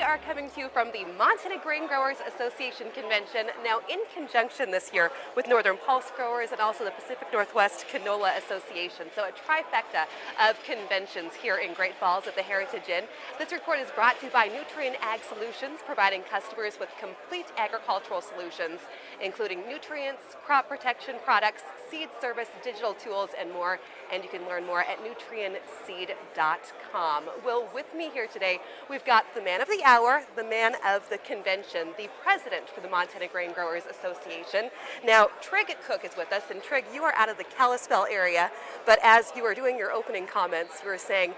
are coming to you from the Montana Grain Growers Association Convention, now in conjunction this year with Northern Pulse Growers and also the Pacific Northwest Canola Association. So a trifecta of conventions here in Great Falls at the Heritage Inn. This report is brought to you by Nutrien Ag Solutions, providing customers with complete agricultural solutions, including nutrients, crop protection products, seed service, digital tools, and more. And you can learn more at nutrienseed.com. Well, with me here today, we've got the man of the hour, the man of the convention, the president for the Montana Grain Growers Association. Now, Tryg Koch is with us, and Tryg, you are out of the Kalispell area, but as you were doing your opening comments, you were saying,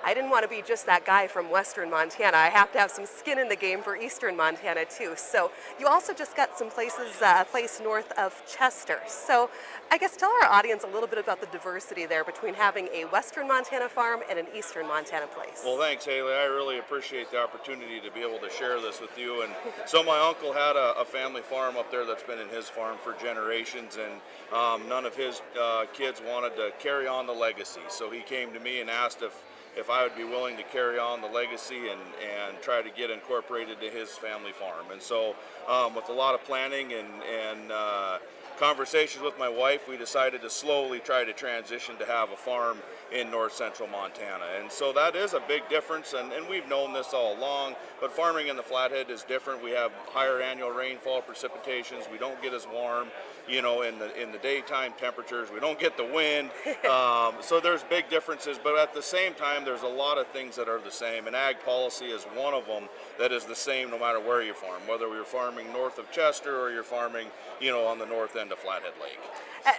I didn't want to be just that guy from Western Montana. I have to have some skin in the game for Eastern Montana too. So you also just got some places, a place north of Chester. So I guess tell our audience a little bit about the diversity there between having a Western Montana farm and an Eastern Montana place. Well, thanks, Haley. I really appreciate the opportunity to be able to share this with you. And so my uncle had a family farm up there that's been in his farm for generations, and none of his kids wanted to carry on the legacy. So he came to me and asked if I would be willing to carry on the legacy and try to get incorporated to his family farm. And so with a lot of planning and conversations with my wife, we decided to slowly try to transition to have a farm in north central Montana. And so that is a big difference, and we've known this all along, but farming in the Flathead is different. We have higher annual rainfall precipitations. We don't get as warm, you know, in the daytime temperatures. We don't get the wind. So there's big differences, but at the same time, there's a lot of things that are the same, and ag policy is one of them that is the same no matter where you farm, whether you're farming north of Chester or you're farming, you know, on the north end of Flathead Lake.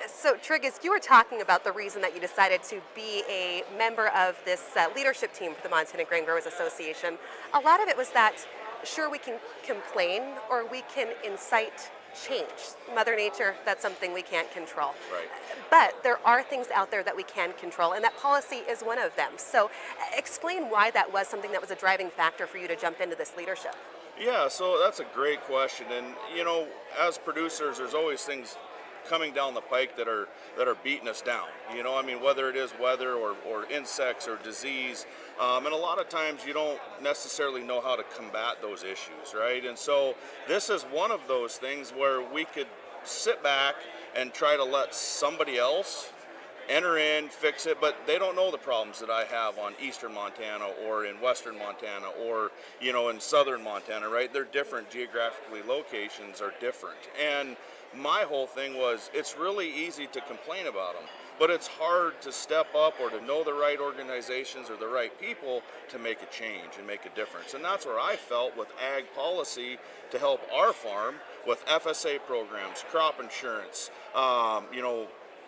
So Tryg, as you were talking about the reason that you decided to be a member of this leadership team for the Montana Grain Growers Association, a lot of it was that, sure, we can complain or we can incite change. Mother Nature, that's something we can't control. Right. But there are things out there that we can control, and that policy is one of them. So explain why that was something that was a driving factor for you to jump into this leadership. Yeah, so that's a great question. And, you know, as producers, there's always things coming down the pike that are beating us down. You know, I mean, whether it is weather or insects or disease, and a lot of times you don't necessarily know how to combat those issues, right? And so this is one of those things where we could sit back and try to let somebody else enter in, fix it, but they don't know the problems that I have on eastern Montana or in western Montana or, you know, in southern Montana, right? They're different geographically, locations are different. And my whole thing was, it's really easy to complain about them, but it's hard to step up or to know the right organizations or the right people to make a change and make a difference. And that's where I felt with ag policy to help our farm with FSA programs, crop insurance, you know,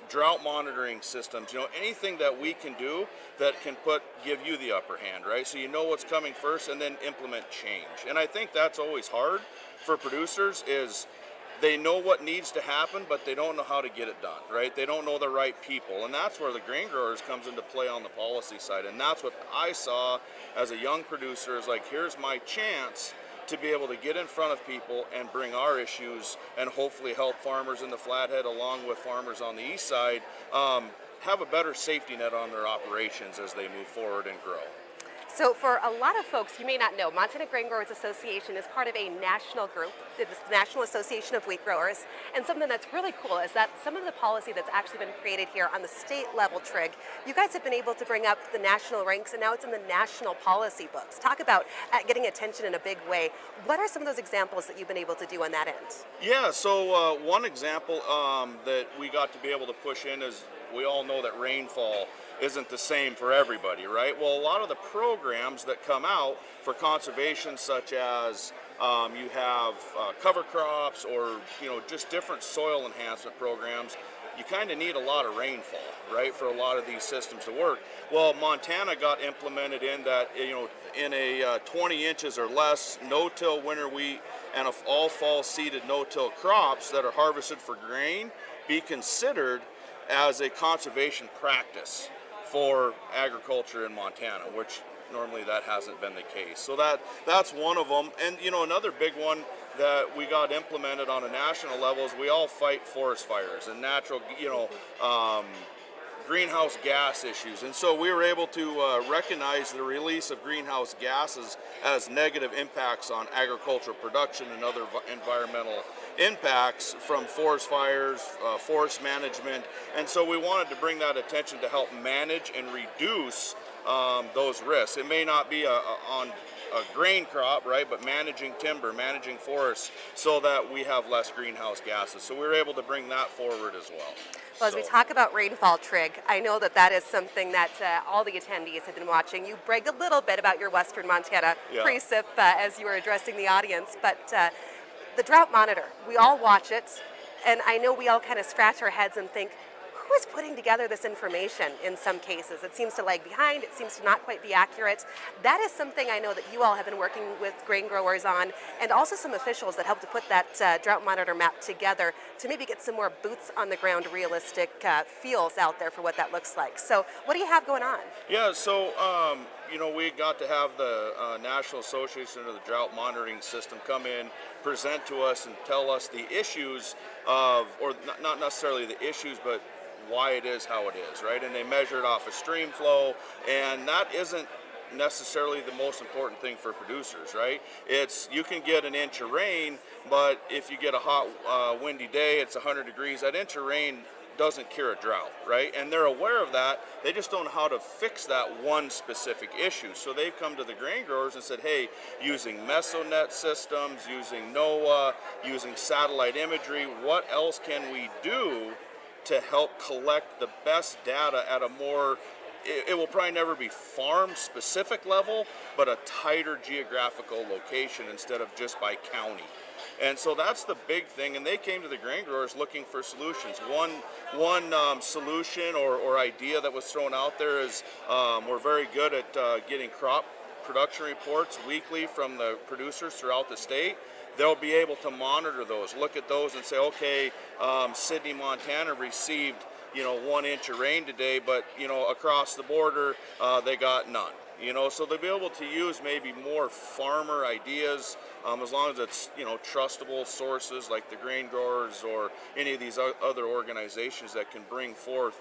drought monitoring systems, you know, anything that we can do that can give you the upper hand, right? So you know what's coming first and then implement change. And I think that's always hard for producers is they know what needs to happen, but they don't know how to get it done, right? They don't know the right people. And that's where the grain growers comes into play on the policy side. And that's what I saw as a young producer is like, here's my chance to be able to get in front of people and bring our issues and hopefully help farmers in the Flathead along with farmers on the east side have a better safety net on their operations as they move forward and grow. So for a lot of folks, you may not know, Montana Grain Growers Association is part of a national group, the National Association of Wheat Growers, and something that's really cool is that some of the policy that's actually been created here on the state level, Tryg, you guys have been able to bring up the national ranks, and now it's in the national policy books. Talk about getting attention in a big way. What are some of those examples that you've been able to do on that end? Yeah, so one example that we got to be able to push in is we all know that rainfall isn't the same for everybody, right? Well, a lot of the programs that come out for conservation, such as you have cover crops or, you know, just different soil enhancement programs, you kind of need a lot of rainfall, right, for a lot of these systems to work. Well, Montana got implemented in that, you know, in a 20 inches or less no-till winter wheat and all fall seeded no-till crops that are harvested for grain be considered as a conservation practice for agriculture in Montana, which normally that hasn't been the case. So that's one of them. And, you know, another big one that we got implemented on a national level is we all fight forest fires and natural, you know, greenhouse gas issues. And so we were able to recognize the release of greenhouse gases as negative impacts on agricultural production and other environmental impacts from forest fires, forest management. And so we wanted to bring that attention to help manage and reduce those risks. It may not be on a grain crop, right, but managing timber, managing forests so that we have less greenhouse gases. So we were able to bring that forward as well. Well, as we talk about rainfall, Tryg, I know that that is something that all the attendees have been watching. You bragged a little bit about your Western Montana precip as you were addressing the audience, but the drought monitor, we all watch it, and I know we all kind of scratch our heads and think, who is putting together this information in some cases? It seems to lag behind, it seems to not quite be accurate. That is something I know that you all have been working with grain growers on, and also some officials that help to put that drought monitor map together to maybe get some more boots on the ground realistic feels out there for what that looks like. So what do you have going on? Yeah, so you know, we got to have the National Association of the Drought Monitoring System come in, present to us and tell us the issues of, or not necessarily the issues, but why it is how it is, right? And they measured off of stream flow, and that isn't necessarily the most important thing for producers, right? It's, you can get an inch of rain, but if you get a hot, windy day, it's 100 degrees, that inch of rain doesn't cure a drought, right? And they're aware of that. They just don't know how to fix that one specific issue. So they've come to the grain growers and said, hey, using mesonet systems, using NOAA, using satellite imagery, what else can we do to help collect the best data at a more, it will probably never be farm specific level, but a tighter geographical location instead of just by county. And so that's the big thing, and they came to the grain growers looking for solutions. One solution or idea that was thrown out there is we're very good at getting crop production reports weekly from the producers throughout the state. They'll be able to monitor those, look at those and say, okay, Sydney, Montana received 1 inch of rain today, but across the border they got none. So they'll be able to use maybe more farmer ideas, as long as it's trustable sources like the grain growers or any of these other organizations that can bring forth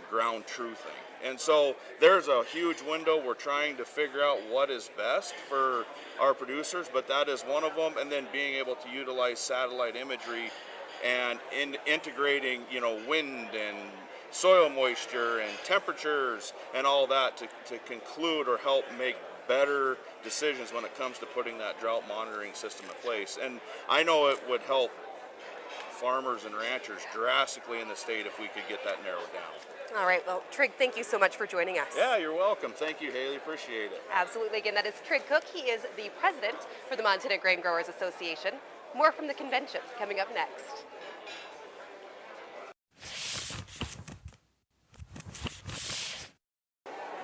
ground truthing. And so there's a huge window. We're trying to figure out what is best for our producers, but that is one of them. And then being able to utilize satellite imagery and integrating wind and soil moisture and temperatures and all that to conclude or help make better decisions when it comes to putting that drought monitoring system in place. And I know it would help farmers and ranchers drastically in the state if we could get that narrowed down. All right, well, Tryg, thank you so much for joining us. Yeah, you're welcome. Thank you, Haley. Appreciate it. Absolutely. Again, that is Tryg Koch. He is the president for the Montana Grain Growers Association. More from the convention coming up next.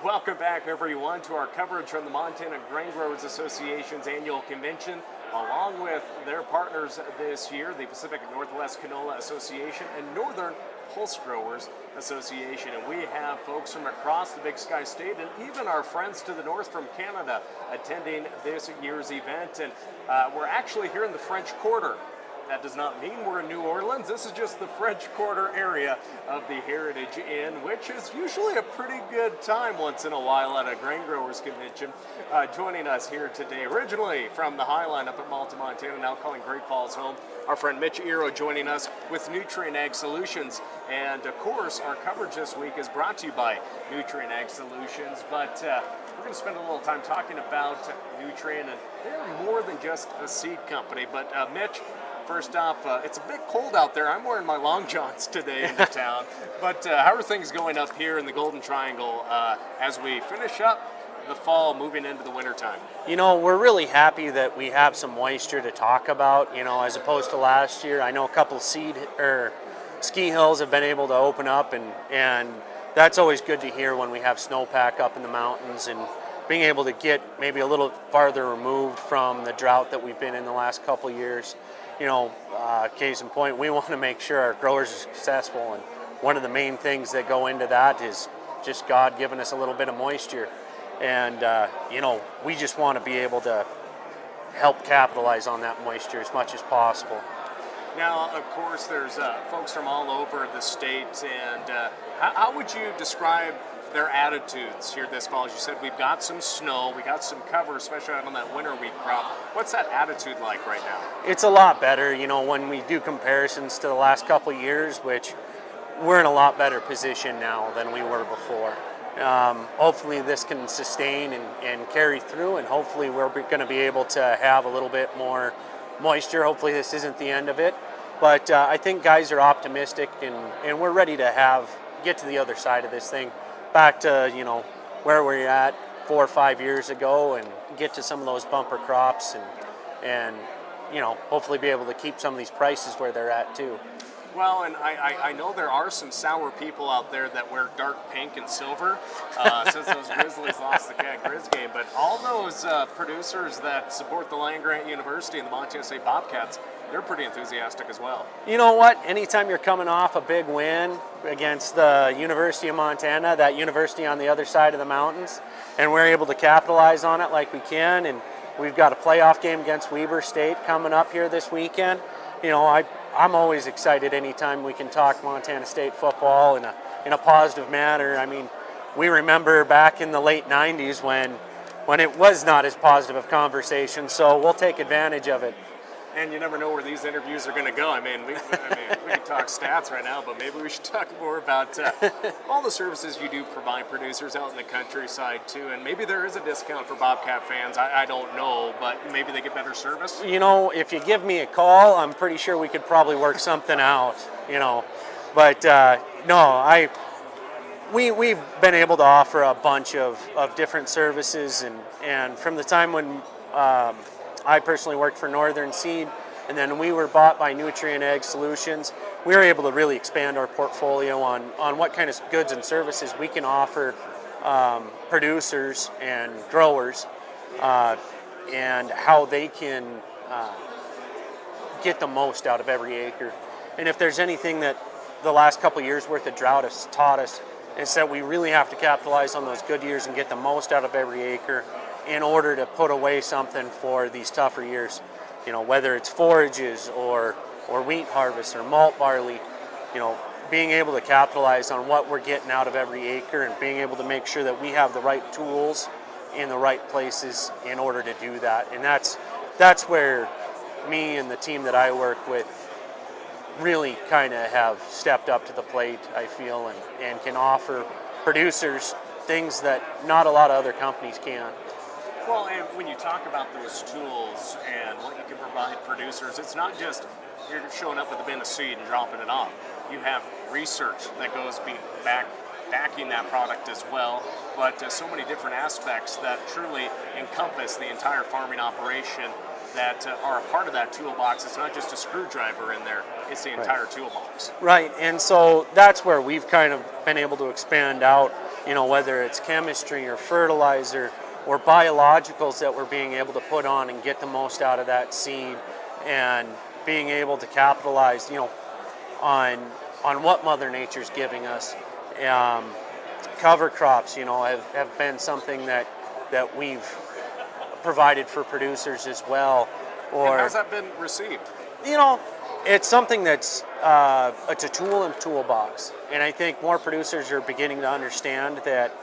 Welcome back, everyone, to our coverage from the Montana Grain Growers Association's annual convention, along with their partners this year, the Pacific Northwest Canola Association and Northern Pulse Growers Association. And we have folks from across the Big Sky State and even our friends to the north from Canada attending this year's event. And we're actually here in the French Quarter. That does not mean we're in New Orleans. This is just the French Quarter area of the Heritage Inn, which is usually a pretty good time once in a while at a grain growers convention. Joining us here today, originally from the Highline up at Malta, Montana, now calling Great Falls home, our friend Mitch Ereaux joining us with Nutrien Ag Solutions. And of course, our coverage this week is brought to you by Nutrien Ag Solutions. But we're going to spend a little time talking about Nutrien, and they're more than just a seed company. But Mitch, first off, it's a bit cold out there. I'm wearing my long johns today into town. But how are things going up here in the Golden Triangle as we finish up the fall, moving into the winter time? We're really happy that we have some moisture to talk about, as opposed to last year. I know a couple of ski hills have been able to open up, and that's always good to hear when we have snowpack up in the mountains and being able to get maybe a little farther removed from the drought that we've been in the last couple of years. Case in point, we want to make sure our growers are successful, and one of the main things that go into that is just God giving us a little bit of moisture. And, we just want to be able to help capitalize on that moisture as much as possible. Now, of course, there's folks from all over the state, and how would you describe their attitudes here this fall? As you said, we've got some snow, we got some cover, especially out on that winter wheat crop. What's that attitude like right now? It's a lot better, when we do comparisons to the last couple of years, which we're in a lot better position now than we were before. Hopefully this can sustain and carry through, and hopefully we're going to be able to have a little bit more moisture. Hopefully this isn't the end of it, but I think guys are optimistic, and we're ready to get to the other side of this thing, back to where we're at 4 or 5 years ago, and get to some of those bumper crops, and hopefully be able to keep some of these prices where they're at too. Well, and I know there are some sour people out there that wear dark pink and silver since those Grizzlies lost the Cat Grizz game. But all those producers that support the Land-Grant University and the Montana State Bobcats, they're pretty enthusiastic as well. You know what? Anytime you're coming off a big win against the University of Montana, that university on the other side of the mountains, and we're able to capitalize on it like we can, and we've got a playoff game against Weber State coming up here this weekend. I'm always excited anytime we can talk Montana State football in a positive manner. I mean, we remember back in the late 90s when it was not as positive of conversation, so we'll take advantage of it. And you never know where these interviews are going to go. I mean, we can talk stats right now, but maybe we should talk more about all the services you do provide producers out in the countryside too. And maybe there is a discount for Bobcat fans. I don't know, but maybe they get better service. If you give me a call, I'm pretty sure we could probably work something out. But no, we've been able to offer a bunch of different services, and from the time when I personally worked for Northern Seed, and then we were bought by Nutrien Ag Solutions, we were able to really expand our portfolio on what kind of goods and services we can offer producers and growers, and how they can get the most out of every acre. And if there's anything that the last couple of years worth of drought has taught us, it's that we really have to capitalize on those good years and get the most out of every acre in order to put away something for these tougher years. Whether it's forages or wheat harvest or malt barley, being able to capitalize on what we're getting out of every acre, and being able to make sure that we have the right tools in the right places in order to do that. And that's where me and the team that I work with really kind of have stepped up to the plate, I feel, and can offer producers things that not a lot of other companies can. Well, and when you talk about those tools and what you can provide producers, it's not just you're showing up with a bin of seed and dropping it off. You have research that goes backing that product as well, but so many different aspects that truly encompass the entire farming operation that are a part of that toolbox. It's not just a screwdriver in there, it's the entire toolbox. Right, and so that's where we've kind of been able to expand out, whether it's chemistry or fertilizer or biologicals that we're being able to put on and get the most out of that seed, and being able to capitalize, on what Mother Nature's giving us. Cover crops, have been something that we've provided for producers as well. And how's that been received? It's something that's it's a tool in the toolbox, and I think more producers are beginning to understand that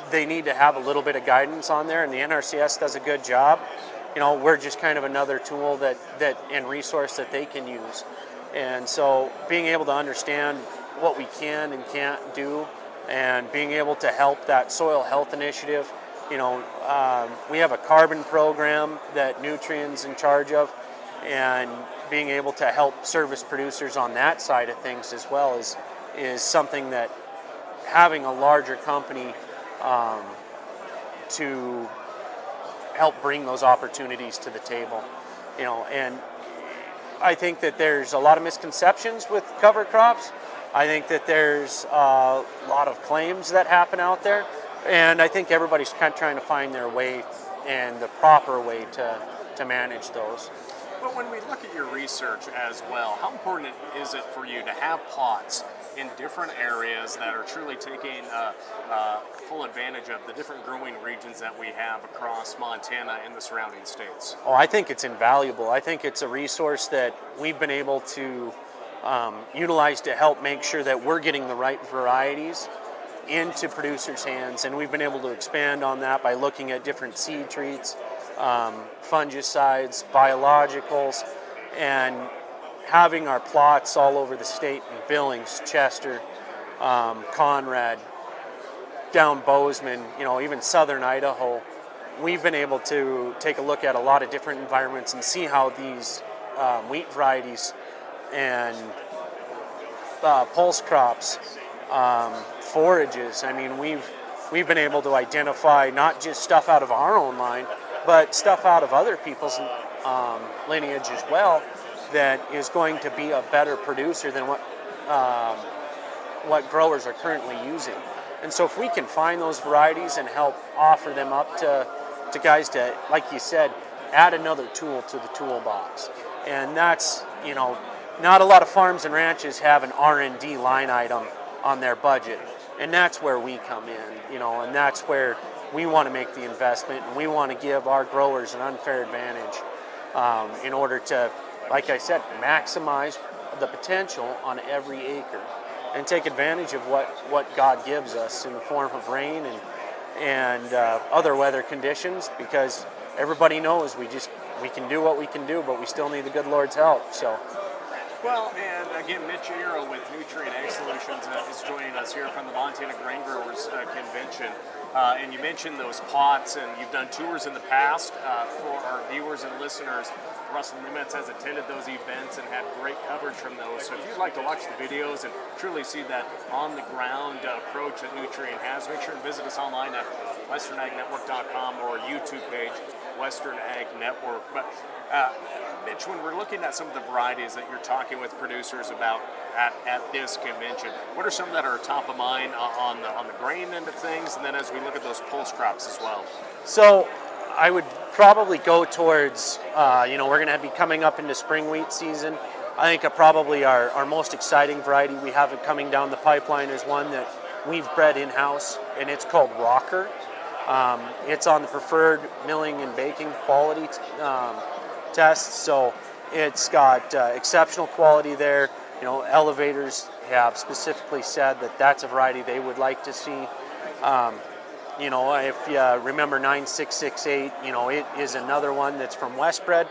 they need to have a little bit of guidance on there, and the NRCS does a good job. We're just kind of another tool that and resource that they can use. And so being able to understand what we can and can't do, and being able to help that soil health initiative. We have a carbon program that Nutrien's in charge of, and being able to help service producers on that side of things as well is something that having a larger company to help bring those opportunities to the table, and I think that there's a lot of misconceptions with cover crops. I think that there's a lot of claims that happen out there, and I think everybody's kind of trying to find their way and the proper way to manage those. But when we look at your research as well, how important is it for you to have plots in different areas that are truly taking full advantage of the different growing regions that we have across Montana and the surrounding states? Oh, I think it's invaluable. I think it's a resource that we've been able to utilize to help make sure that we're getting the right varieties into producers' hands, and we've been able to expand on that by looking at different seed treats, fungicides, biologicals, and having our plots all over the state in Billings, Chester, Conrad, down Bozeman, even southern Idaho. We've been able to take a look at a lot of different environments and see how these wheat varieties and pulse crops, forages. I mean, we've been able to identify not just stuff out of our own line, but stuff out of other people's lineage as well, that is going to be a better producer than what growers are currently using. And so if we can find those varieties and help offer them up to guys to, like you said, add another tool to the toolbox. And that's, not a lot of farms and ranches have an R&D line item on their budget. And that's where we come in, and that's where we want to make the investment, and we want to give our growers an unfair advantage in order to, like I said, maximize the potential on every acre and take advantage of what God gives us in the form of rain and other weather conditions, because everybody knows we can do what we can do, but we still need the good Lord's help. So. Well, and again, Mitch Ereaux with Nutrien Ag Solutions is joining us here from the Montana Grain Growers Convention. And you mentioned those plots, and you've done tours in the past for our viewers and listeners. Russell Nimitz has attended those events and had great coverage from those. So if you'd like to watch the videos and truly see that on-the-ground approach that Nutrien has, make sure and visit us online at westernagnetwork.com or YouTube page, Western Ag Network. But Mitch, when we're looking at some of the varieties that you're talking with producers about at this convention, what are some that are top of mind on the grain end of things, and then as we look at those pulse crops as well? So I would probably go towards, we're going to be coming up into spring wheat season. I think probably our most exciting variety we have coming down the pipeline is one that we've bred in-house, and it's called Rocker. It's on the preferred milling and baking quality tests, so it's got exceptional quality there. Elevators have specifically said that that's a variety they would like to see. If you remember 9668, it is another one that's from Westbred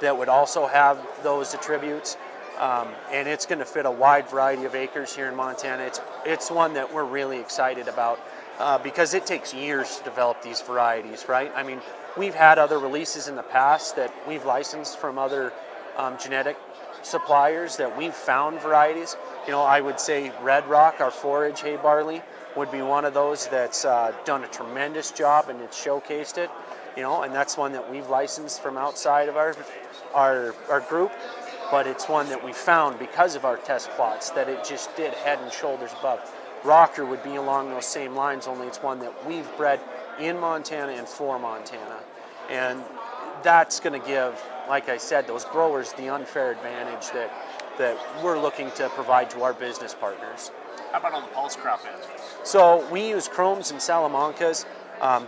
that would also have those attributes. And it's going to fit a wide variety of acres here in Montana. It's one that we're really excited about because it takes years to develop these varieties, right? I mean, we've had other releases in the past that we've licensed from other genetic suppliers that we've found varieties. I would say Red Rock, our forage hay barley, would be one of those that's done a tremendous job, and it's showcased it, and that's one that we've licensed from outside of our group, but it's one that we found because of our test plots that it just did head and shoulders above. Rocker would be along those same lines, only it's one that we've bred in Montana and for Montana, and that's going to give, like I said, those growers the unfair advantage that we're looking to provide to our business partners. How about on the pulse crop end? So we use Chromes and Salamancas.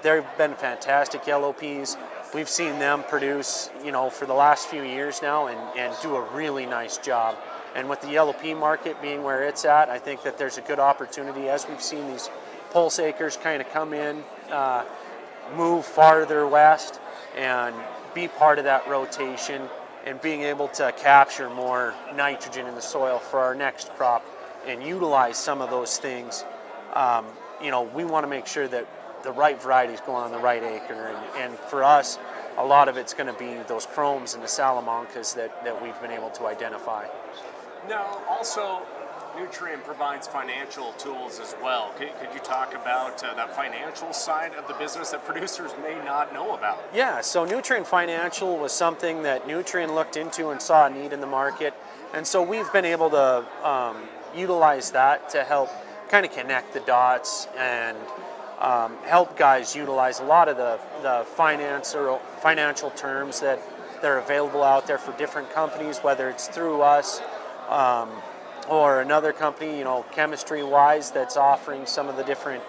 They've been fantastic yellow peas. We've seen them produce, for the last few years now and do a really nice job. And with the yellow pea market being where it's at, I think that there's a good opportunity as we've seen these pulse acres kind of come in, move farther west, and be part of that rotation and being able to capture more nitrogen in the soil for our next crop and utilize some of those things. We want to make sure that the right variety is going on the right acre. And for us, a lot of it's going to be those Chromes and the Salamancas that we've been able to identify. Now, also, Nutrien provides financial tools as well. Could you talk about that financial side of the business that producers may not know about? Yeah, so Nutrien Financial was something that Nutrien looked into and saw a need in the market. And so we've been able to utilize that to help kind of connect the dots and help guys utilize a lot of the financial terms that that are available out there for different companies, whether it's through us or another company, chemistry-wise, that's offering some of the different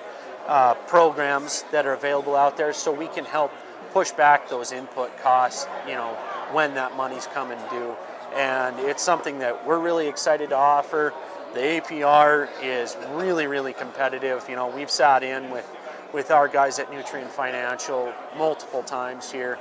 programs that are available out there, so we can help push back those input costs, when that money's coming due. And it's something that we're really excited to offer. The APR is really, really competitive. We've sat in with our guys at Nutrien Financial multiple times here,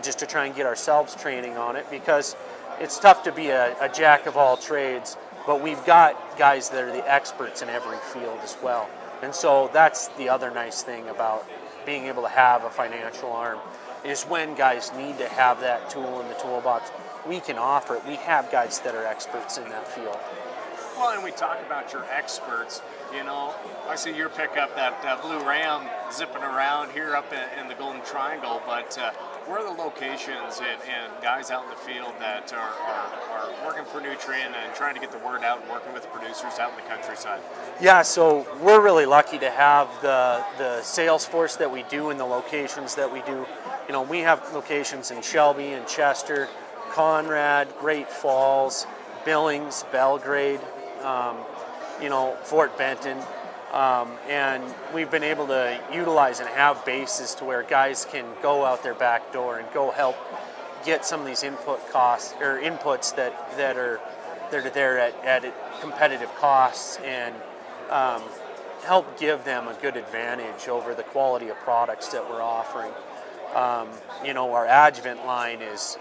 just to try and get ourselves training on it, because it's tough to be a jack of all trades, but we've got guys that are the experts in every field as well. And so that's the other nice thing about being able to have a financial arm, is when guys need to have that tool in the toolbox, we can offer it. We have guys that are experts in that field. Well, and we talk about your experts. I see your pickup, that blue Ram, zipping around here up in the Golden Triangle, but where are the locations and guys out in the field that are working for Nutrien and trying to get the word out and working with producers out in the countryside? Yeah, so we're really lucky to have the sales force that we do in the locations that we do. We have locations in Shelby and Chester, Conrad, Great Falls, Billings, Belgrade, Fort Benton, and we've been able to utilize and have bases to where guys can go out their back door and go help get some of these inputs that are there at competitive costs, and help give them a good advantage over the quality of products that we're offering. Our adjuvant line is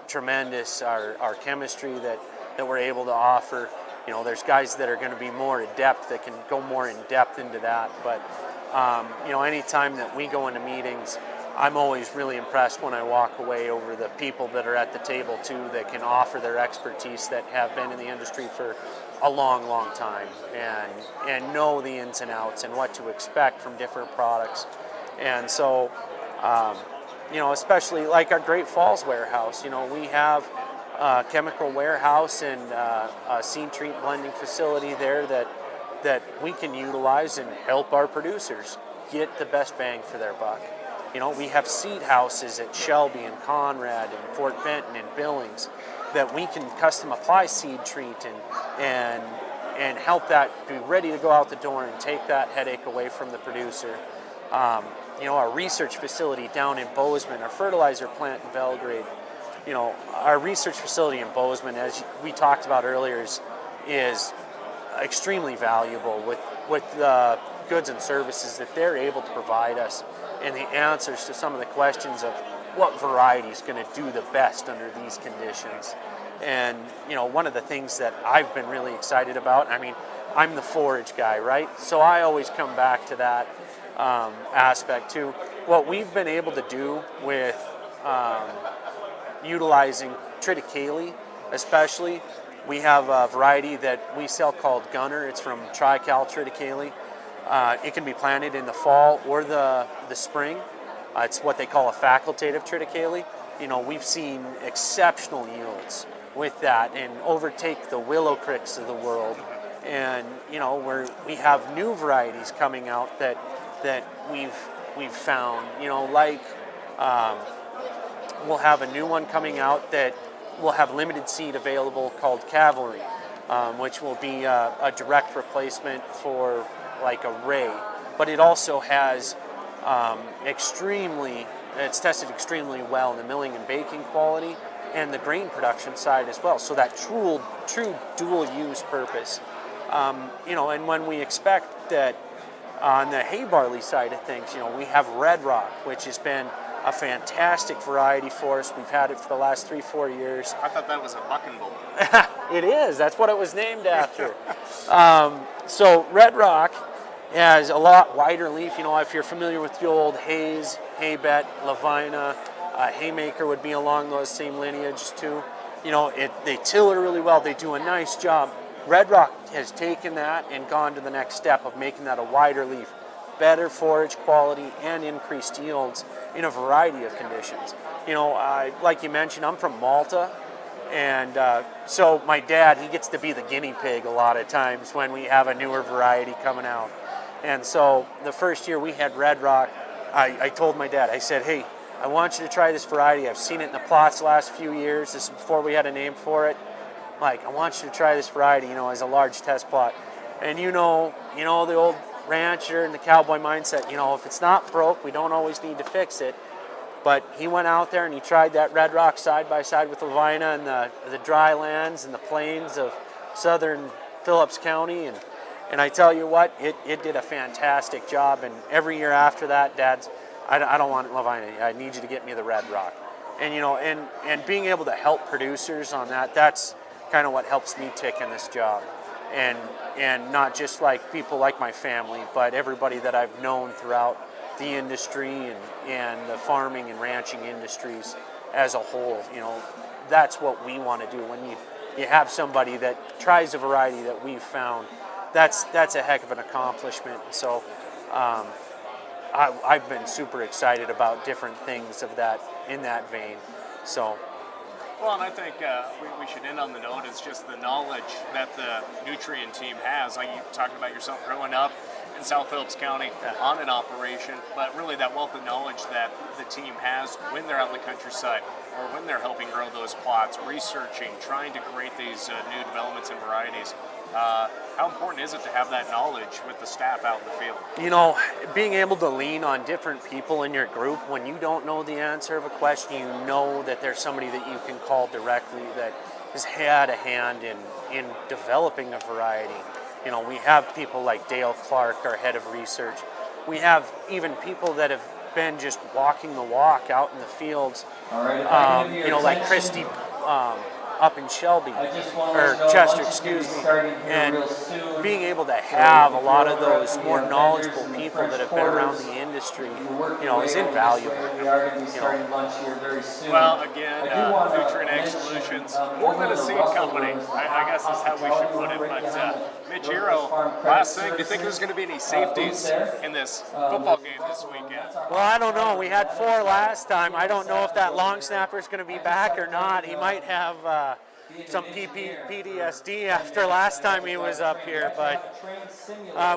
tremendous. Our chemistry that we're able to offer, there's guys that are going to be more adept that can go more in depth into that. But anytime that we go into meetings, I'm always really impressed when I walk away over the people that are at the table too, that can offer their expertise, that have been in the industry for a long, long time, and know the ins and outs and what to expect from different products. And so, especially like our Great Falls warehouse, we have a chemical warehouse and a seed treat blending facility there that we can utilize and help our producers get the best bang for their buck. We have seed houses at Shelby and Conrad and Fort Benton and Billings that we can custom apply seed treat and help that be ready to go out the door and take that headache away from the producer. Our research facility down in Bozeman, our fertilizer plant in Belgrade, our research facility in Bozeman, as we talked about earlier, is extremely valuable with the goods and services that they're able to provide us, and the answers to some of the questions of what variety is going to do the best under these conditions. And one of the things that I've been really excited about, I'm the forage guy, right? So I always come back to that aspect too. What we've been able to do with utilizing triticale, especially, we have a variety that we sell called Gunner. It's from triticale. It can be planted in the fall or the spring. It's what they call a facultative triticale. We've seen exceptional yields with that and overtake the willow cricks of the world. And we have new varieties coming out that we've found. We'll have a new one coming out that will have limited seed available called Cavalry, which will be a direct replacement for like a Ray, but it also has it's tested extremely well in the milling and baking quality and the grain production side as well. So that true dual use purpose. And when we expect that on the hay barley side of things, we have Red Rock, which has been a fantastic variety for us. We've had it for the last 3-4 years. I thought that was a buckenbull. It is. That's what it was named after. So Red Rock has a lot wider leaf. If you're familiar with the old Hayes, Haybet, Lavina, Haymaker would be along those same lineages too. They till it really well. They do a nice job. Red Rock has taken that and gone to the next step of making that a wider leaf, better forage quality, and increased yields in a variety of conditions. Like you mentioned, I'm from Malta, and so my dad, he gets to be the guinea pig a lot of times when we have a newer variety coming out. And so the first year we had Red Rock, I told my dad, I said, hey, I want you to try this variety. I've seen it in the plots the last few years. This is before we had a name for it. Like, I want you to try this variety, as a large test plot. And the old rancher and the cowboy mindset, if it's not broke, we don't always need to fix it. But he went out there and he tried that Red Rock side by side with Levina and the dry lands and the plains of southern Phillips County. And I tell you what, it did a fantastic job. And every year after that, Dad's, I don't want Levina. I need you to get me the Red Rock. And, and being able to help producers on that's kind of what helps me tick in this job. And not just like people like my family, but everybody that I've known throughout the industry and the farming and ranching industries as a whole. That's what we want to do. When you have somebody that tries a variety that we've found, that's a heck of an accomplishment. So I've been super excited about different things of that in that vein. So. Well, and I think we should end on the note is just the knowledge that the Nutrien team has. Like you talked about yourself growing up in South Phillips County on an operation, but really that wealth of knowledge that the team has when they're out in the countryside or when they're helping grow those plots, researching, trying to create these new developments and varieties. How important is it to have that knowledge with the staff out in the field? Being able to lean on different people in your group when you don't know the answer of a question, that there's somebody that you can call directly that has had a hand in developing a variety. We have people like Dale Clark, our head of research. We have even people that have been just walking the walk out in the fields, like Christy up in Shelby, or Chester, excuse me, and being able to have a lot of those more knowledgeable people that have been around the industry, is invaluable. Well, again, Nutrien Ag Solutions, more than a seed company, I guess is how we should put it. But Mitch Ereaux, last thing, do you think there's going to be any safeties in this football game this weekend? Well, I don't know. We had 4 last time. I don't know if that long snapper is going to be back or not. He might have some PTSD after last time he was up here, but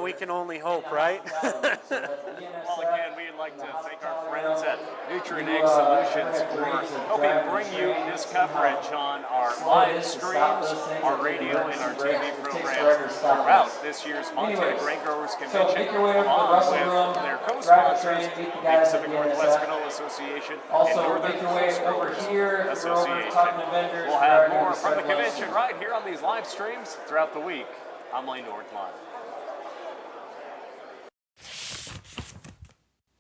we can only hope, right? Well, again, we'd like to thank our friends at Nutrien Ag Solutions for helping bring you this coverage on our live streams, our radio, and our TV programs throughout this year's Montana Grain Growers Convention, along with their co-sponsors, the Pacific Northwest Canola Association and Northern Coast Growers Association. We'll have more from the convention right here on these live streams throughout the week. I'm Lane Northline.